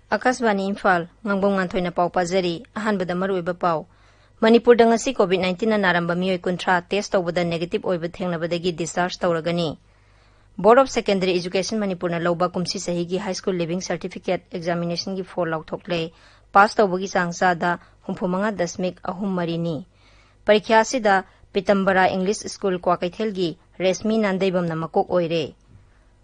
Akasbani Imphal ngangbong Nganthoi na pau pazari ahanbada maruiba pau Manipur da ngasi COVID-19 na naramba miyoi kuntra test tawbada negative oiba thengnabadagi discharge tawragani. Board of Secondary Education Manipur na lawba kumsi sahigi high school living certificate examination gi for lauthokle pass tawbagi sangsada 35.3 ni. Parikya sida Pitambara English School Kwakaithel gi Resmi Nandaibam na makok oire.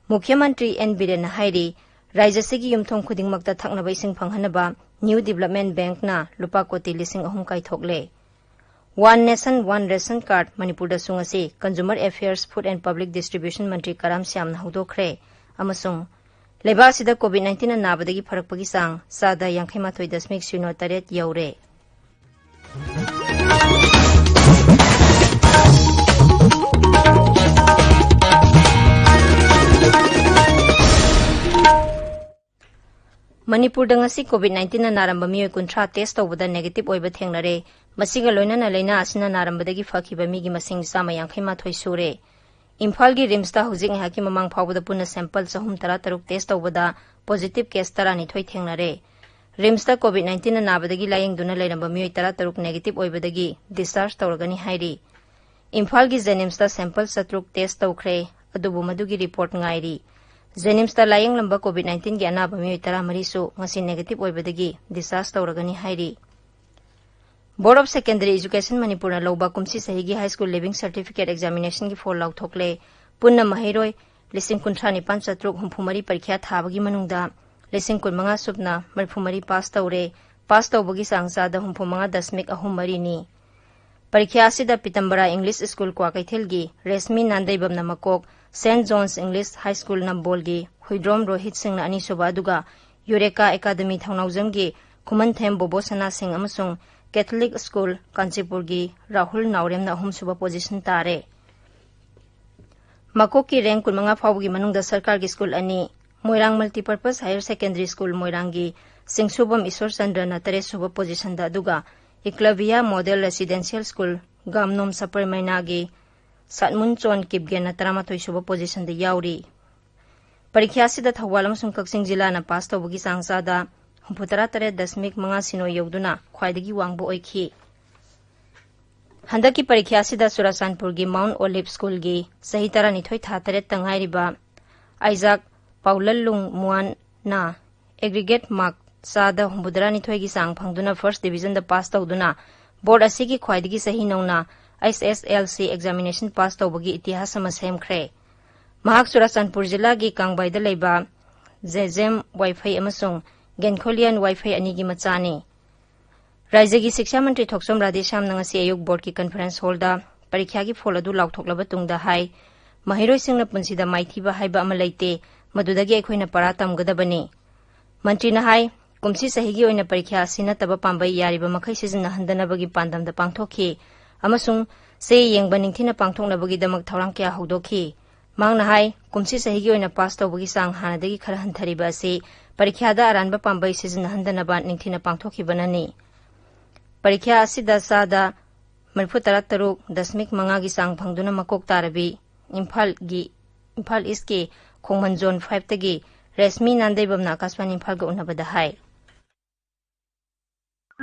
Mukhyamantri N Biren hairi Raijasigi yumthong khudingmakta thaknaba ising phanghanaba New Development Bank na lupa koti 3,000 kaithokle. One Nation One Ration Card Manipur da sungasi Consumer Affairs Food and Public Distribution Mantri Karam Syam na hudokre amasung leba sida COVID-19 na nabadagi pharakpagi sang sada 58.08 yaure. Manipur da ngasi COVID-19 na naramba miyoi kuntra test tawbada negative oiba thengnare masiga loinana leina asina narambadagi fakhiba migi masing 58 sure. Imphal gi rims ta hujik haki mamang phawbada punna sample 333 test tawbada positive case 12 thengnare. Rims ta COVID-19 na nabadagi layeng duna leiramba miyoi 33 negative oibadagi discharge tawragani hairi. Imphal gi Jenims ta sample 7 test tawkhre adubu madugi report ngairi. Jenims ta layeng lamba COVID-19 gi anaba miyoi 13 su ngasi negative oibadagi discharge tawragani hairi. Board of Secondary Education Manipur na lawba kumsi sahigi high school living certificate examination gi for lauthokle punna mahiroi 19,730 parikya thabagi manungda 15,000 subna 30 pass tawre pass tawbagi sangsada 35.3 ni. Parikya sida Pitambara English School Kwakaithel gi Resmi Nandaibam na makok St. John's English High School Nambol gi Huidrom Rohit Singh na ani soba aduga Eureka Academy Thaunawjam gi Khumanthem Bobo Sana Singh amasung Catholic School Kanchipur gi Rahul Naurem na ahum suba position tare. Makok ki rank 15 phawgi manungda sarkar gi school ani Moirang Multipurpose Higher Secondary School Moirang gi Singsubam Isor Chandra na 3 suba position da aduga Iklavia Model Residential School Gamnom Sapar Maina gi Satmun Chon Kipgen na 13 suba position da yauri. Parikya sida Thawal amasung Kaksing Jila na pass tawbagi sangsada 73.5 sino yauduna khwaidagi wangbo oikhi. Handaki parikya sida Surasanpur gi Mount Olive School gi sahi 12 tha 3 tangairiba Isaac Paulalung Muan na aggregate mark sada 92 gi sang phangduna first division da pass tawduna board asigi khwaidagi sahi nongna SSLC examination pass tawbagi itihas sama semkhre. Mahak Surasanpur jila gi Kangbai da leiba Zezem Wi-Fi amasung Genkholian Wi-Fi anigi machani. Raijagi Shiksha Mantri Thoksom Radhesham nangasi ayuk board ki conference hall da parikya gi phol adu lauthoklaba tungda hai mahiroi singna punsida maithiba haiba ama leite madudagi ekhoina paratam gadabani. Mantri na hai kumsi sahigi oina parikya sina taba pambai yariba makhai sizna handanabagi pandam da pangthokhi amasung se yengba ningthina pangthoknabagi damak thorang kya hawdokhi. Mangna hai kumsi sahigi oina pass tawbagi sang hanadagi khara hanthariba ase parikya da aranba pambai sizna handanaba ningthina pangthokhibanani. Parikya asida sada 33.5 gi sang phangduna makok tarabi Imphal East ki Khongman Zone 5 tagi Resmi Nandaibam na Akasbani Imphal ga unabada hai.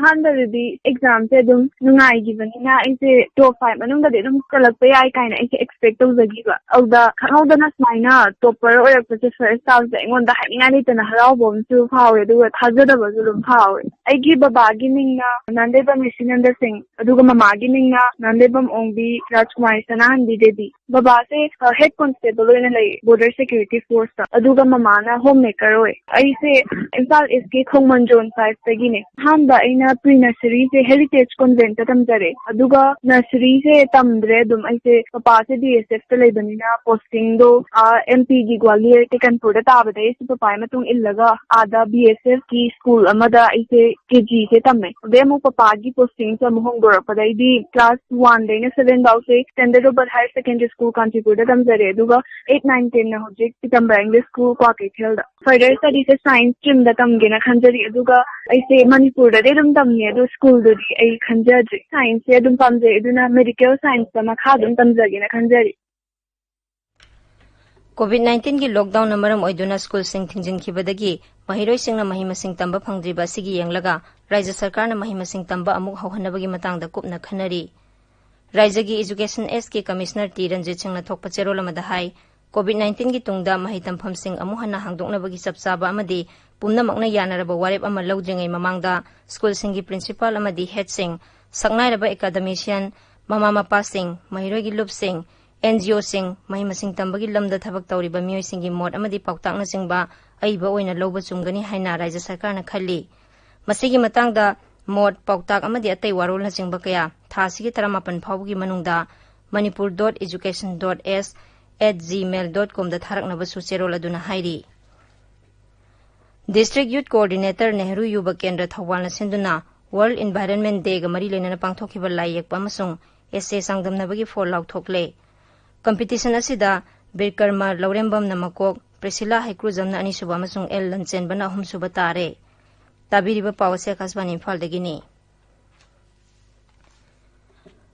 Handalidi exam se dum nungai gibanina aise top 5 manungda de dum kalakpa yai kaina aise expect tawzagiba auda khangawdana smaina topper oirakpase first half da ingonda hainga ni tana harawbom su phawe duga thajadaba zulum phawe aigi babagi ningna Nandebam Rishinanda Singh aduga mamagi ningna Nandebam Ongbi Rajkumar Sanahandi Devi baba se head constable oina lai border security force ta aduga mamana homemaker oi aise Imphal iski Khongman Zone 5 tagi ne hamba pre-nursery से heritage convent tamjare aduga nursery से tamdre dum aise papa se DSF te lebanina posting do MP gi Gwalior te Kanpur da tabade se papa ma tung illaga ada BSF ki school amada aise KG से तम्मे दे मु पापा की posting से मुहंग गोरपदाइदी class 1 देने 7 बाउ से standard over higher secondary school Kanchipur दा तमजरे दुगा 8 9 10 ना होजिक पितंबरा इंग्लिश स्कूल क्वाकेथेल दा फर्दर स्टडी से साइंस स्ट्रीम दा तमगेना खंजरी दुगा ऐसे मणिपुर दा दम तमने दो स्कूल दुदी ऐ खंजरी साइंस से दुम पामजे दुना मेडिकल साइंस दा मखा दुम तमजगेना खंजरी COVID-19 की लॉकडाउन मरम ओइदुना स्कूल सिंग थिंजिनखिबदगी महिरोइ सिंगना मही मसिंग तंबा फंगद्रिबा सिगी यंगलगा राज्य सरकार ना मही मसिंग तंबा अमुक हौहनबगी मतंगदा कुपना खनरी राज्य की एजुकेशन एस के कमिश्नर टी रंजित सिंगना थोकपा चेरोल अमदा हाई COVID-19 की तुंगदा मही तंफम सिंग अमुहना हांगदोकनबगी चपचाबा अमदी पुमनमकना यानरबा वारेप अमा लौद्रिंगै ममांगदा स्कूल सिंग की प्रिंसिपल अमदी हेड सिंग सकनाइरबा एकेडमिशियन ममा मपा सिंग महिरोइ की लुप सिंग NGO सिंग मही मसिंग तंबगी लमदा थबक तौरिबा मियोइ सिंगी मोड अमदी पाउताकना सिंगबा अइबा ओइना लौबा चुंगनी हाइना राज्य सरकारना खल्ली मसिगी मतंगदा मोड पाउताक अमदी अतै वारोलना सिंगबा कया थासिगी 18 फाउबगी मनुंगदा manipur.education.s@gmail.com दा थारकनबा सुचेरोल अदुना हाइरी डिस्ट्रिक्ट यूथ कोऑर्डिनेटर नेहरू युवा केंद्र थौवालना सिंदुना वर्ल्ड एनवायरनमेंट डे गा मरी लेना पांगथोखिबा लायेकपा अमसुंग एसे सांगदमनबगी फोल लाउथोकले कंपटीशन असिदा बिरकर्मा लौरेंबम नमकोक प्रेसिला हाइक्रुजमना अनिसुबा अमसुंग एल लंचेनबना अहुमसुबा तारे ताबिरिबा पावसे आकाशवाणी इम्फाल दगिनी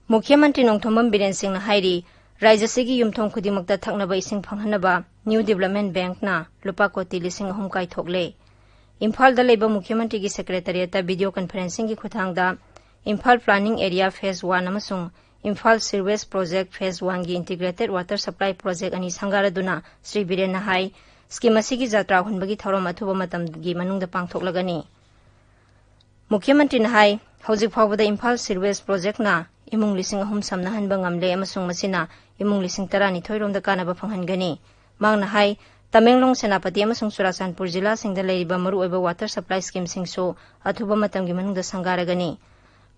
मुख्यमंत्री नोंथोमम बिरेन सिंहना हाइरी राज्य सेगी युमथों खुदिमकता थकनबा इसिंग फंगहनबा न्यू डेवलपमेंट बैंक ना लुपा कोटी लिसिंग अहुम काइथोकले इम्फाल दा लेबा मुख्यमंत्री की सेक्रेटरिएट वीडियो कॉन्फ्रेंसिंग की खुथांगदा इम्फाल प्लानिंग एरिया फेज 1 अमसुंग इम्फाल सीवेज प्रोजेक्ट फेज 1 की इंटीग्रेटेड वाटर सप्लाई प्रोजेक्ट अनि संगारदुना श्री बिरेन हाई स्कीम की जात्रा हुनबगी थौरम अथुबा मतमगी मनुंगदा पांगथोकलगनी मुख्यमंत्री हाई हौजिक फावबदा इम्फाल सीवेज प्रोजेक्ट ना इमुंग लिसिंग अहुम समनहनबा ngamle अमसुंग मसिना इमुंग लिसिंग 12 रोमदा कानबा फंगहनगनी मांगना हाई तमेंगलोंग सेनापति अमसुंग चुराचांदपुर जिला सिंगदा लेरिबा मरु ओइबा वाटर सप्लाई स्कीम सिंगसो अथुबा मतमगी मनुंगदा संगारगनी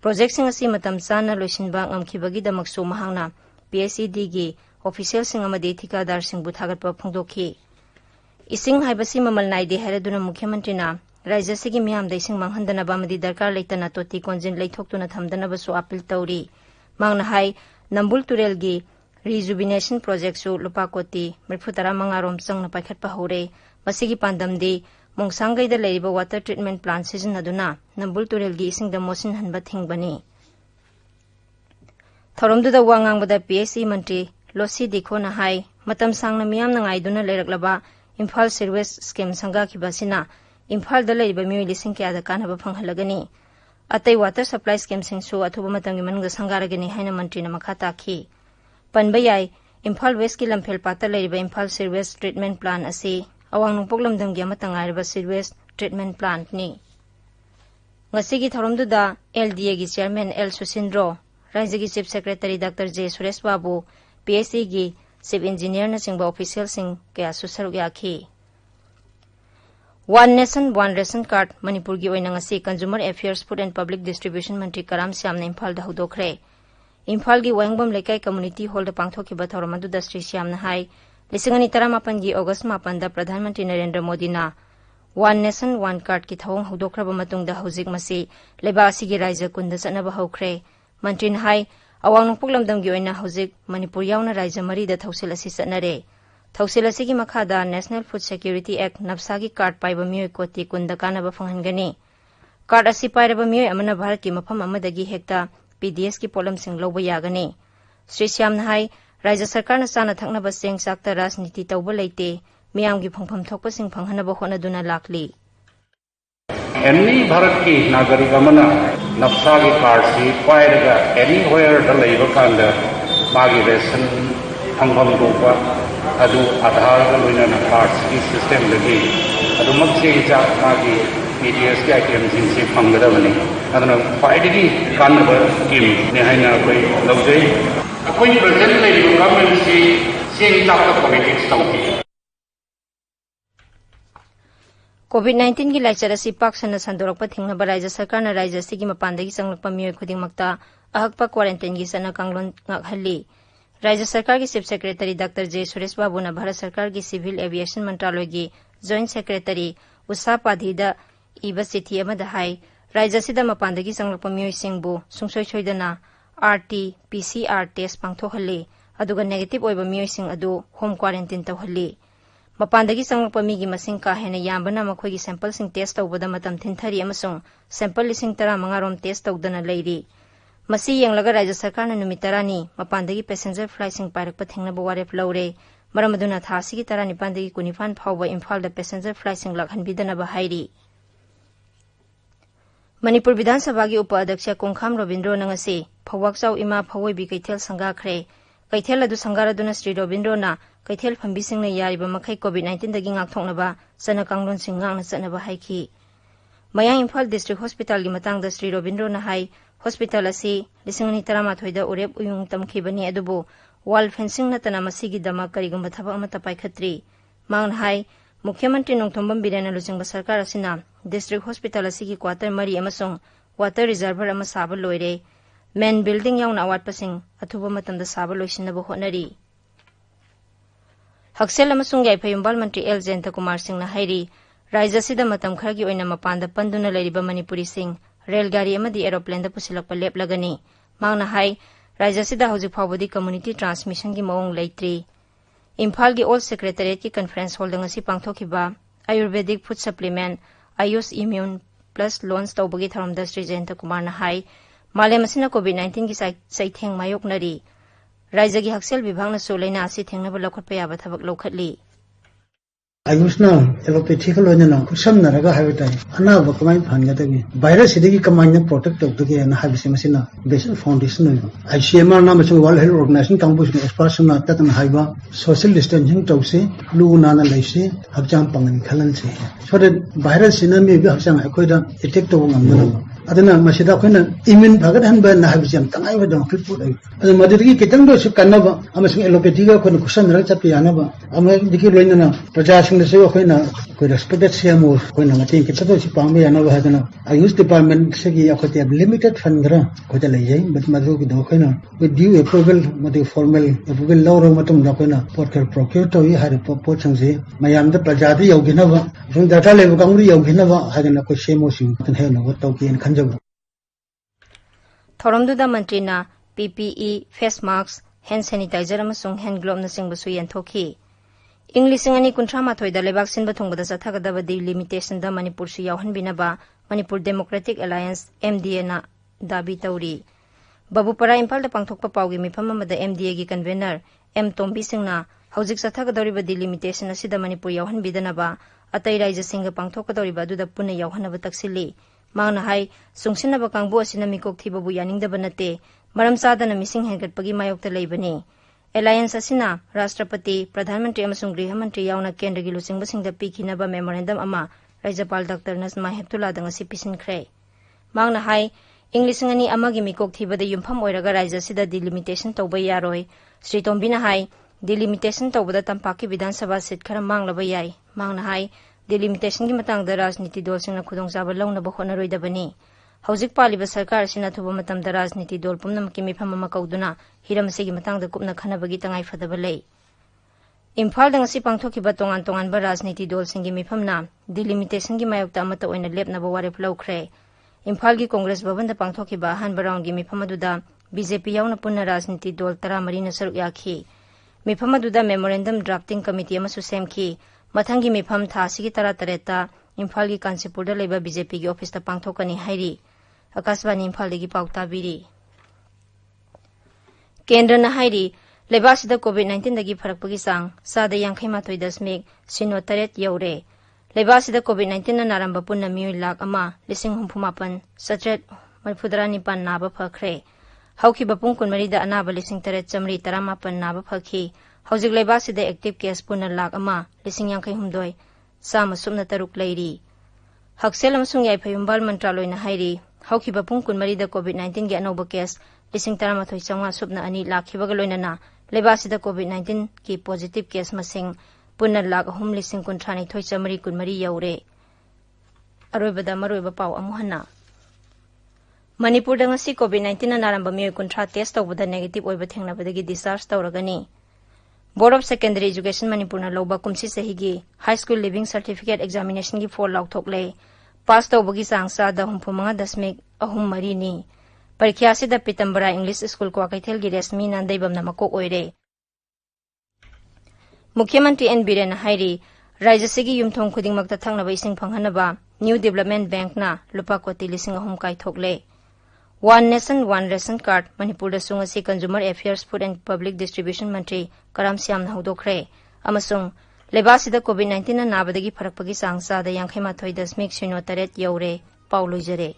प्रोजेक्ट सिंग असि मतम चाना लोइसिनबा ngamkhibagidamaksu mahangna PSED gi official sing amadi thikadar sing bu thagatpa phongdokhi ising haibasi mamal naide haraduna mukhyamantri na rajya sigi miyam da ising manghandana ba amadi darkar leitana toti konjin leithoktuna thamdana basu appeal tauri mangna hai nambul turel gi rejuvenation project su lupa koti mirphutara mangarom changna paikhatpa hore masigi pandamdi मोंगसांगै दा लेरिबा water treatment plant सिजनदुना नंबुल तुरेल गी इसिंग दा Mosin हनबा थिंगबनी थौरमदुदा वांगांगबदा PSE मंत्री lossy दिखोना high मतम सांगना मियाम नंगाइदुना लेरकलबा Imphal sewage scheme संगाखिबासिना Imphal दा लेरिबा मियोइ लिसिंग क्यादा कानबा फंगहलगनी अतै water supply scheme सिंगसु अथुबा Matangi मनुंगा संगारगनी हाइना मंत्री ना मखा ताखी पनबा याई इम्फाल वेस्ट की लमफेल पाता लेरिबा इम्फाल सीवेज ट्रीटमेंट प्लांट असि अवांग नोंपोक लमदमगी अमतंगाइरबा सीवेज ट्रीटमेंट प्लांट नि ngasi gi thoromduda LDA gi chairman L Susindro राज्य की chief secretary doctor J Suresh Babu PSE की chief engineer N Singh official Singh के सुसरुग याखी one nation one ration card Manipur की ओइना ngasi consumer affairs food and public distribution मंत्री कराम श्याम ने इम्फाल दा हुदोखरे इम्फाल की वांगबम लेकाई कम्युनिटी हॉल दा पांगथोखिबा थौरम अदुदा श्री श्याम न हाई 2018 की अगस्त 9 दा प्रधानमंत्री नरेंद्र मोदी ना वन नेशन वन कार्ड की थौंग हुदोखरबा मतुंगदा हौजिक मसी लेबासी की राज्य कुंदा चनबा हौखरे मंत्री हाई अवांग नोंपोक लमदम की ओइना हौजिक मणिपुर यावना राज्य मरी दा थौसिल असि चनरे थौसिल असि की मखादा नेशनल फूड सिक्योरिटी एक्ट नब्सा की कार्ड पाइबा मियोइ कोटी कुंदा कानबा फंगहनगनी कार्ड असि पाइरबा मियोइ अमना भारत की मफम अमदगी हेक्ता PDS की पोलम सिंग लौबा यागनी श्री श्याम हाई राज्य सरकार न चाना थकनबा चेंग चाकता राजनीति तौबा लेते मियाम की फंगफम थोकपा सिंग फंगहनबा होनदुना लाखली एनी भारत की नागरिक अमना नफ्सा की कार्ड से पायरगा एनीवेयर द लेबा कांदा मागी रेशन फंगफम दोपा अदु आधार का लोइना कार्ड की सिस्टम लगी अदु मक्से जा मागी PDS के आइटम जिनसे फंगदबनी अदुना फाइडगी कानबा स्कीम ने हाइना कोई लौजै अखोई प्रेजेंट लेबा गवर्नमेंट से चेंज चाकता पॉलिटिक्स तौती COVID-19 की लाइचर असि पाक्सना संदोरकपा थिंगनबा राज्य सरकार न राज्य सिगी मपानदगी संगलकपा मियोइ खुदिंगमक्ता अहकपा क्वारंटाइन की सना कांगलोन ngakhalli राज्य सरकार की chief secretary doctor J Suresh बाबू न भारत सरकार की सिविल एविएशन मंत्रालय की जॉइंट सेक्रेटरी उषा पाधीदा इबा चिठी अमदा high Raijasida mapandagi sanglakpa miyoi sungsoi soidana RT PCR test pangthokhali aduga negative oiba miyoi adu home quarantine tawhali mapandagi sanglakpa migi masing ka hena yambana makhoigi sample sing test tawbada matam thinthari amasung sample lising 15 rom test tawdana leiri masi yenglaga Rajya Sarkarna numit 10 mapandagi passenger flight sing pairakpa thengnaba warep lawre maramaduna thasigi 19 dagi 25 phawba Imphal da passenger flight sing lakhanbidanaba hairi Manipur Vidhan Sabha ki Upa-Adhyaksha Kongkham Robindro nangasi Phawakchau Ima Phawoi Kaithel Sangakhre Kaithel adu sangaraduna Sri Robindro na Kaithel phambi singna yariba makhai COVID-19 dagi ngakthoknaba sana kanglon sing ngakna chatnaba haiki Mayang Imphal District Hospital gi matangda Sri Robindro na hai hospital asi 2013 da urep uyung tamkhibani adubu wall fencing natana masigi dama karigumba thaba amata paikhatri mang hai Mukhyamantri Nongthombam Birena Luchingba Sarkar asina District Hospital asigi quarter mari amasung water reservoir ama saba loire main building yauna awat pasing athuba matamda saba loisinaba honari Haksel amasung gai Phayumbal Mantri L Jayanta Kumar Singh na hairi Rajya sida matam kharagi oina mapanda panduna lairiba Manipuri Singh rail gari amadi aeroplane da pusilakpa leplagani mangna hai Rajya sida hojik phawbadi community transmission gi maung leitri Imphal ki Old Secretariat ki conference hall ngasi pangthokiba Ayurvedic food supplement Ayush Immune Plus launch tawbagi tharamda Sri Jayanta Kumar na hai malem asina COVID-19 ki saitheng mayok nari Rajya gi Haksel Vibhag na solaina asi thengnaba lokhotpa yaba thabak lokhatli Ayushna allopathy ko loina na kusam naraga habitai ana ba kamai phanga tagi virus sidigi kamai na protect tawdagi na habisi masina basic foundation no ICMR na machu World Health Organization kangbu experts na tatan haiba social distancing tawse lu na na laise hakjam pangan khalan se so that virus sina me bi hakjam akoida attack taw ngamna adana masida khoina immune bhagat han ba na habisi am tangai ba dong clip put adu madiri kitang do su kanaba amasu allopathy ga khona kusam naraga chap yanaba ama diki loina na praja sing se khoina koi respected CMO khoina mating ki chato si pangbe yanaba hadana Ayush department se gi akhoti limited fund gra khoja lai jai but madu ki do khoina with due approval madu formal approval law ro matum da khoina porker procure to yi har po changse mayam da praja di yogina ba jung data level kangri yogina ba hadana ko CMO sing tan he no to ki en khanjab Thoramduda Mantri na PPE face mask hand sanitizer amasung hand glove na singbasu yanthoki English ngani kuntra mathoi da lebak sinba thongbada sathagadaba di limitation da Manipur su yauhan binaba Manipur Democratic Alliance MDA na dabi tauri Babupara Imphal da pangthokpa pawgi mifam amada MDA gi convener M Tombi Singna hojik sathagadoriba di limitation asida Manipur yauhan bidanaba atai raija singa pangthokadoriba duda punna yauhanaba taksili mangna hai sungsinaba kangbu asina mikok thibabu yaningdaba nate maram sadana mising hengatpagi mayokta leibani Alliance asina Rashtrapati Pradhan Mantri amasung Griha Mantri yauna kendra gi luchingba singda pikhinaba memorandum ama Rajapal Dr. Nazma Heptullah da ngasi pisinkhre mangna hai English ngani amagi mikok thibada yumpham oiraga Rajya sida delimitation tawba yaroi Sri Tombina hai delimitation tawbada tampaki Vidhan Sabha seat khara manglaba yai mangna hai delimitation gi matangda rajniti dol singna khudongchaba launaba honaroidabani Hojik paliba sarkar sina thuba matamda rajniti dol pumnamaki mifam ama kauduna hiram asigi matangda kupna khanabagi tangai fadaba lei Imphal da ngasi pangthokiba tongan ba rajniti dol singi mifamna delimitation gi mayokta amata oina lepnaba warep laukhre Imphal gi Congress Bhavan da pangthokiba hanba round gi mifam aduda BJP yauna punna rajniti dol 13 na saruk yakhi mifam aduda memorandum drafting committee amasu semki mathangi mifam tha sigi 13 ta Imphal gi Kansipur da leba BJP gi office ta pangthokani hairi Akasbani Imphal gi pauta biri Kendra na hairi lebasida COVID-19 dagi pharakpagi sang sada 58.08 yaure lebasida COVID-19 na naramba punna miui lakh ama 58,737 naba phakre hauki bapung kunmari da anaba 8,918 naba phakhi hojik lebasida active case punna lakh ama 58,900 sama sumna taruk leiri Haksel amasung yai Phayumbal Mantraloy na hairi hauki bapung kunmari da COVID-19 gi anoba case 13,900 subna ani lakhibaga loinana lebasida COVID-19 ki positive case masing punna lakh 3,930 kunmari yaure aroibada maroiba paw amuhana Manipur da ngasi COVID-19 na naramba mioi kuntra test tawbada negative oiba thengnabadagi discharge tawragani Board of Secondary Education Manipur na loba kumsi sahigi high school living certificate examination gi 4 lakh thokle पास तौबगी चांग चादा 35.3 नि परीक्षा से पीतम्बरा English school क्वाकैथेल की रेशमी नांदैबम मकोक ओइरे मुख्यमंत्री N Biren हाइरी राज्य से युमथों खुदिंगमक्ता थंगनबा इसिंग फंगहनबा न्यू डेवलपमेंट बैंक ना लुपा कोटी 3,000 कायथोकले one nation one ration card Manipur दसुंगसी consumer affairs food and public distribution मंत्री कराम श्याम हौदोखरे अमसुंग लेबासिदा कोविड-19 ना नाबदगी फरकपगी चांग चादा 58.08 यौरे पाउ लुइजरे।